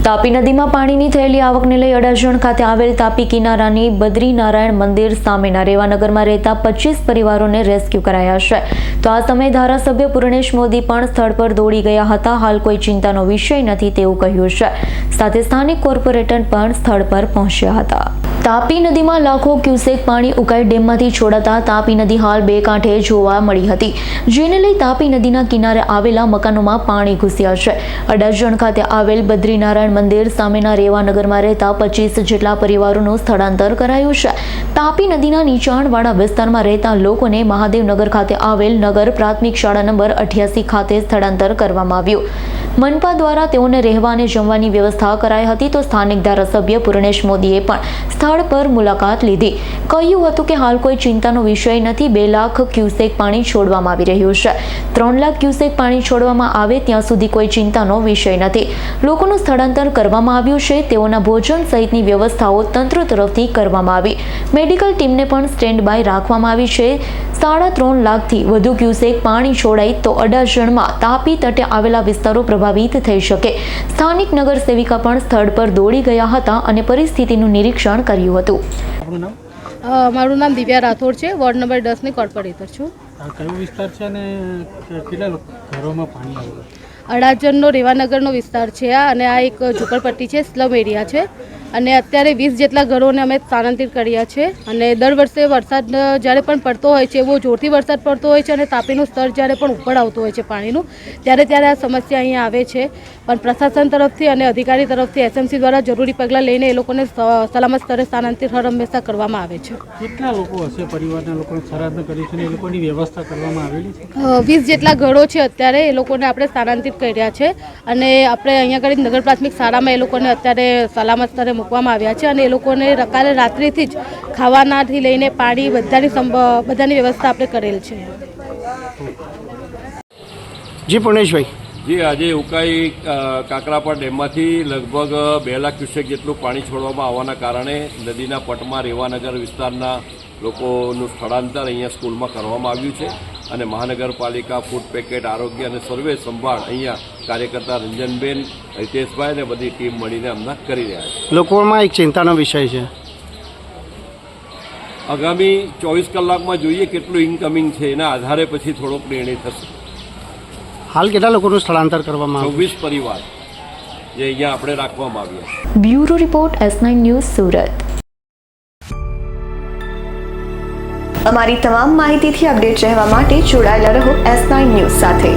તાપી નદીમાં પાણીની થયેલી આવકને લઈ અડાજણ ખાતે આવેલ તાપી કિનારાની બદ્રીનારાયણ મંદિર સામેના રેવાનગરમાં રહેતા 25 પરિવારોને રેસ્ક્યુ કરાયા છે. તો આ સમયે ધારાસભ્ય પૂર્ણેશ મોદી પણ સ્થળ પર દોડી ગયા હતા. હાલ કોઈ ચિંતાનો વિષય નથી તેવું કહ્યું છે. સાથે સ્થાનિક કોર્પોરેટર પણ સ્થળ પર પહોંચ્યા હતા. તાપી નદીમાં લાખો ક્યુસેક પાણી ઉકાઈ ડેમમાંથી છોડાતા તાપી નદી હાલ બે કાંઠે જોવા મળી હતી, જેને લઈ તાપી નદીના કિનારે આવેલા મકાનોમાં પાણી ઘૂસ્યા છે. અડાજણ ખાતે આવેલ બદ્રીનારાયણ મંદિર સામેના રેવાનગરમાં રહેતા 25 જેટલા પરિવારોનું સ્થળાંતર કરાયું છે. તાપી નદીના નીચાણવાળા વિસ્તારમાં રહેતા લોકોને મહાદેવનગર ખાતે આવેલ નગર પ્રાથમિક શાળા નંબર 88 ખાતે સ્થળાંતર કરવામાં આવ્યું. મનપા દ્વારા તેઓને રહેવા અને જમવાની વ્યવસ્થા કરાઈ હતી. તો સ્થાનિક ધારાસભ્ય પૂર્ણેશ મોદીએ પણ સ્થળ પર મુલાકાત લીધી. કહ્યું હતું કે હાલ કોઈ ચિંતાનો વિષય નથી. 2 લાખ ક્યુસેક પાણી છોડવામાં આવી રહ્યું છે. 3 લાખ ક્યુસેક પાણી છોડવામાં આવે ત્યાં સુધી કોઈ ચિંતાનો વિષય નથી. લોકોનું સ્થળાંતર કરવામાં આવ્યું છે. તેઓના ભોજન સહિતની વ્યવસ્થાઓ તંત્ર તરફથી કરવામાં આવી. મેડિકલ ટીમને પણ સ્ટેન્ડ બાય રાખવામાં આવી છે. 3.5 લાખથી વધુ ક્યુસેક પાણી છોડાય તો અડાજણમાં તાપી તટે આવેલા વિસ્તારો પ્રભાવિત થઈ શકે. સ્થાનિક નગર સેવિકા પણ સ્થળ પર દોડી ગયા હતા અને પરિસ્થિતિનું નિરીક્ષણ કર્યું હતું. મારું નામ દિવ્યા રાઠોડ છે. વોર્ડ નંબર 10 ની કોર્પોરેટર છું. કયો વિસ્તાર છે અને કેટલા ઘરોમાં પાણી આવ્યું? અડાજણનો રેવાનગરનો વિસ્તાર છે અને આ એક ઝૂંપડપટ્ટી છે, સ્લમ એરિયા છે. અને અત્યારે 20 જેટલા ઘરોને અમે સ્થાનાંતરિત કર્યા છે. અને દર વર્ષે વરસાદ જ્યારે પણ પડતો હોય છે, બહુ જોરથી વરસાદ પડતો હોય છે અને તાપીનું સ્તર જ્યારે પણ ઉપર આવતું હોય છે પાણીનું, ત્યારે આ સમસ્યા અહીંયા આવે છે. પણ પ્રશાસન તરફથી અને અધિકારી તરફથી એસએમસી દ્વારા જરૂરી પગલાં લઈને એ લોકોને સલામત સ્તરે સ્થાનાંતરિત હર હંમેશા કરવામાં આવે છે. કેટલા લોકો હશે પરિવારના લોકોને સ્થળાંતર કરી છે? એ લોકોની વ્યવસ્થા કરવામાં આવેલી છે? 20 જેટલા ઘરો છે. અત્યારે એ લોકોને આપણે સ્થાનાંતરિત કર્યા છે અને આપણે અહીંયા આગળ નગર પ્રાથમિક શાળામાં એ લોકોને અત્યારે સલામત સ્તરે મૂકવામાં આવ્યા છે. અને એ લોકોને કાલે રાત્રિથી જ ખાવાનાથી લઈને પાણી બધાની વ્યવસ્થા આપણે કરેલ છે. જી પૂર્ણેશભાઈ. જી, આજે ઉકાઈ કાકરાપા ડેમમાંથી લગભગ 2 લાખ ક્યુસેક જેટલું પાણી છોડવામાં આવવાના કારણે નદીના પટમાં રેવાનગર વિસ્તારના લોકોનું સ્થળાંતર અહીંયા સ્કૂલમાં કરવામાં આવ્યું છે. અને મહાનગરપાલિકા, ફૂડ પેકેટ, આરોગ્ય અને સર્વે સંભાળ અહીંયા કાર્યકર્તા રંજનબેન, હિતેશભાઈ અને બધી ટીમ મળીને અમદાવાદ કરી રહ્યા છે. લોકોમાં એક ચિંતાનો વિષય છે. આગામી 24 કલાકમાં જોઈએ કેટલું ઇન્કમિંગ છે, એના આધારે પછી થોડોક નિર્ણય થશે. હાલ કેટલા લોકોનું સ્થળાંતર કરવામાં આવ્યું? 24 પરિવાર જે અહીંયા આપણે રાખવામાં આવ્યા. Bureau report S9 news Surat. અમારી તમામ માહિતીથી અપડેટ રહેવા માટે જોડાયેલા રહો S9 ન્યૂઝ સાથે.